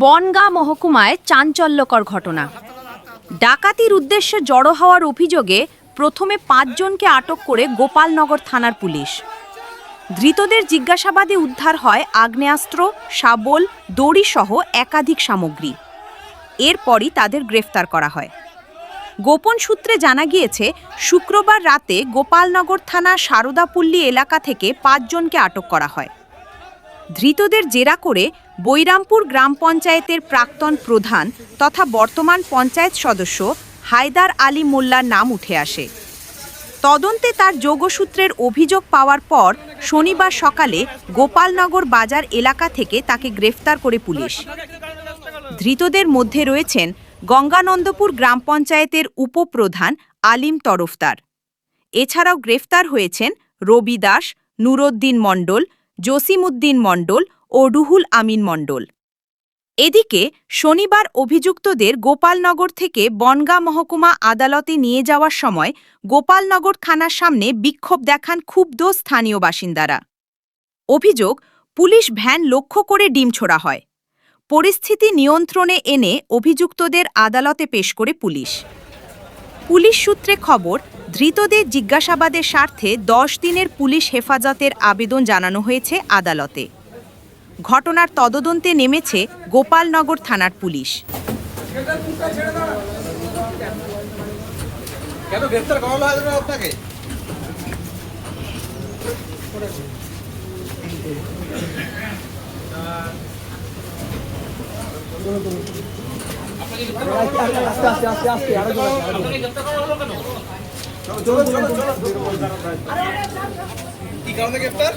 বনগাঁ মহকুমায় চাঞ্চল্যকর ঘটনা। ডাকাতির উদ্দেশ্যে জড়ো হওয়ার অভিযোগে প্রথমে ৫ জনকে আটক করে গোপালনগর থানার পুলিশ। ধৃতদের জিজ্ঞাসাবাদে উদ্ধার হয় আগ্নেয়াস্ত্র, শাবল, দড়িসহ একাধিক সামগ্রী। এরপরই তাদের গ্রেফতার করা হয়। গোপন সূত্রে জানা গিয়েছে, শুক্রবার রাতে গোপালনগর থানা সারদাপল্লী এলাকা থেকে ৫ জনকে আটক করা হয়। ধৃতদের জেরা করে বৈরামপুর গ্রাম পঞ্চায়েতের প্রাক্তন প্রধান তথা বর্তমান পঞ্চায়েত সদস্য হায়দার আলী মোল্লার নাম উঠে আসে। তদন্তে তার যোগসূত্রের অভিযোগ পাওয়ার পর শনিবার সকালে গোপালনগর বাজার এলাকা থেকে তাকে গ্রেফতার করে পুলিশ। ধৃতদের মধ্যে রয়েছেন গঙ্গানন্দপুর গ্রাম পঞ্চায়েতের উপপ্রধান আলিম তরফদার। এছাড়াও গ্রেফতার হয়েছেন রবি দাস, নুরুদ্দিন মণ্ডল, জসিমউদ্দিন মণ্ডল ও রুহুল আমিন মণ্ডল। এদিকে শনিবার অভিযুক্তদের গোপালনগর থেকে বনগাঁ মহকুমা আদালতে নিয়ে যাওয়ার সময় গোপালনগর থানার সামনে বিক্ষোভ দেখান ক্ষুব্ধ স্থানীয় বাসিন্দারা। অভিযোগ, পুলিশ ভ্যান লক্ষ্য করে ডিম ছোড়া হয়। পরিস্থিতি নিয়ন্ত্রণে এনে অভিযুক্তদের আদালতে পেশ করে পুলিশ। পুলিশ সূত্রে খবর, ধৃতদের জিজ্ঞাসাবাদের স্বার্থে ১০ দিনের পুলিশ হেফাজতের আবেদন জানানো হয়েছে আদালতে। ঘটনার তদন্তে নেমেছে গোপালনগর থানার পুলিশ। কি কারণে গ্রেফতার?